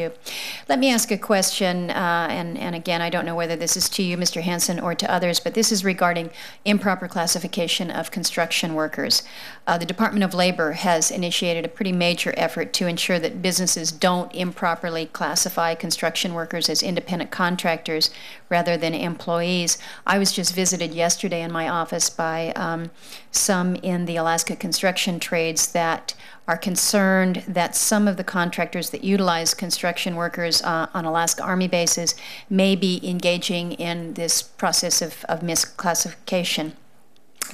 you. Let me ask a question, and again, I don't know whether this is to you, Mr. Hansen, or to others, but this is regarding improper classification of construction workers. The Department of Labor has initiated a pretty major effort to ensure that businesses don't improperly classify construction workers as independent contractors rather than employees. I was just visited yesterday in my office by some in the Alaska construction trades that are concerned that some of the contractors that utilize construction workers on Alaska Army bases may be engaging in this process of misclassification.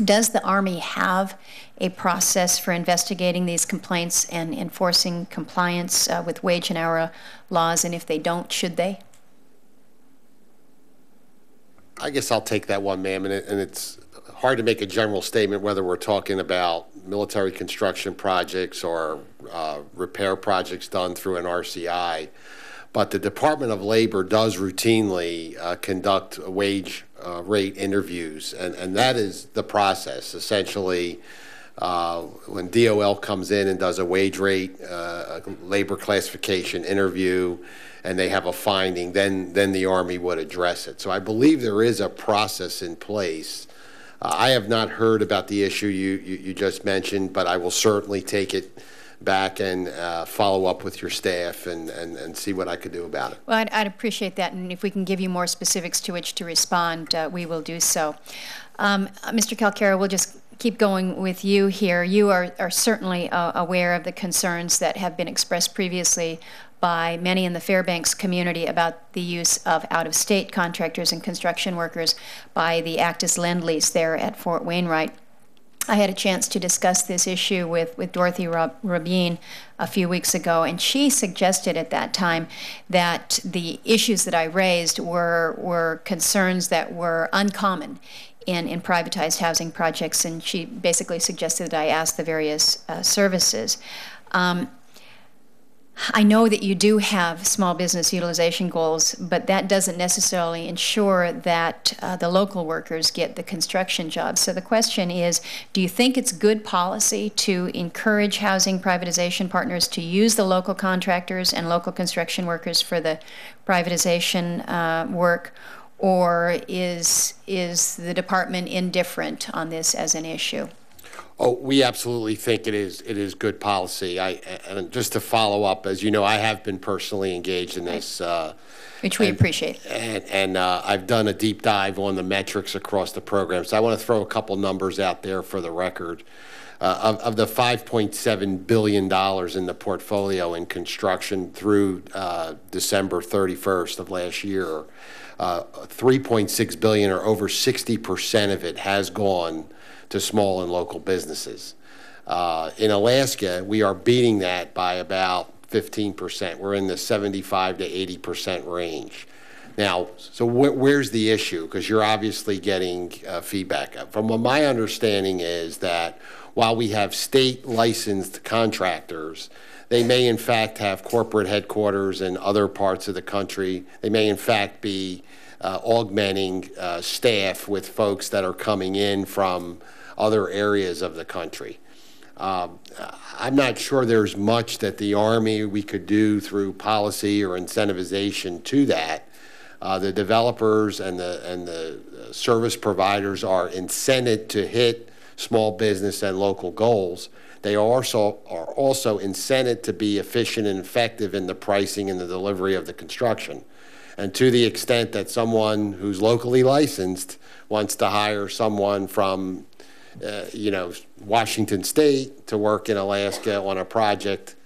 Does the Army have a process for investigating these complaints and enforcing compliance with wage and hour laws? And if they don't, should they? I guess I'll take that one, ma'am. And it's hard to make a general statement whether we're talking about military construction projects or repair projects done through an RCI. But the Department of Labor does routinely conduct wage rate interviews, and that is the process. Essentially, when DOL comes in and does a wage rate, a labor classification interview, and they have a finding, then the Army would address it. So I believe there is a process in place. I have not heard about the issue you just mentioned, but I will certainly take it back and follow up with your staff and see what I could do about it. Well, I'd appreciate that, and if we can give you more specifics to which to respond, we will do so. Mr. Calcara, we'll just keep going with you here. You are certainly aware of the concerns that have been expressed previously by many in the Fairbanks community about the use of out-of-state contractors and construction workers by the Actus Lend-Lease there at Fort Wainwright. I had a chance to discuss this issue with Dorothy Rabin a few weeks ago, and she suggested at that time that the issues that I raised were concerns that were uncommon in privatized housing projects, and she basically suggested that I ask the various services. I know that you do have small business utilization goals, but that doesn't necessarily ensure that the local workers get the construction jobs. So the question is, do you think it's good policy to encourage housing privatization partners to use the local contractors and local construction workers for the privatization work, or is the department indifferent on this as an issue? Oh, we absolutely think it is good policy. And just to follow up, as you know, I have been personally engaged in this. Which we appreciate. And I've done a deep dive on the metrics across the program. So I want to throw a couple numbers out there for the record. Of the $5.7 billion in the portfolio in construction through December 31st of last year, $3.6 billion, or over 60% of it, has gone to small and local businesses. In Alaska, we are beating that by about 15%. We're in the 75 to 80% range. Now, so where's the issue? Because you're obviously getting feedback. From what my understanding is that while we have state licensed contractors, they may in fact have corporate headquarters in other parts of the country. They may in fact be augmenting staff with folks that are coming in from other areas of the country. I'm not sure there's much that the Army we could do through policy or incentivization to that. The developers and the service providers are incented to hit small business and local goals. They are also incented to be efficient and effective in the pricing and the delivery of the construction. And to the extent that someone who's locally licensed wants to hire someone from Washington State to work in Alaska on a project,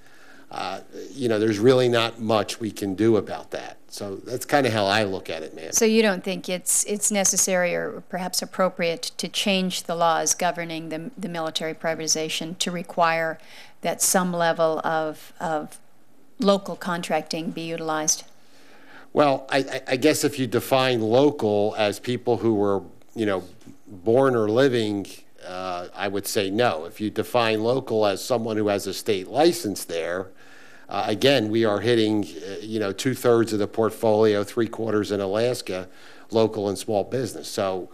there's really not much we can do about that. So that's kind of how I look at it, man. So you don't think it's necessary or perhaps appropriate to change the laws governing the military privatization to require that some level of local contracting be utilized? Well, I guess if you define local as people who were, born or living, I would say no. If you define local as someone who has a state license there, again, we are hitting, 2/3 of the portfolio, 3/4 in Alaska, local and small business. So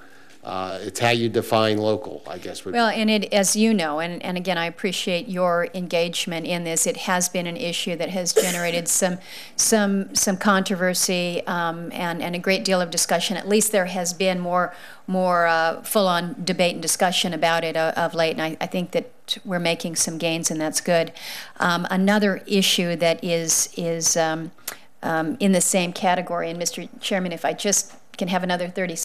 It's how you define local, I guess. Well, and it, as you know, and again, I appreciate your engagement in this. It has been an issue that has generated some controversy and a great deal of discussion. At least there has been more full-on debate and discussion about it of late, and I think that we're making some gains, and that's good. Another issue that is in the same category, and Mr. Chairman, if I just can have another 30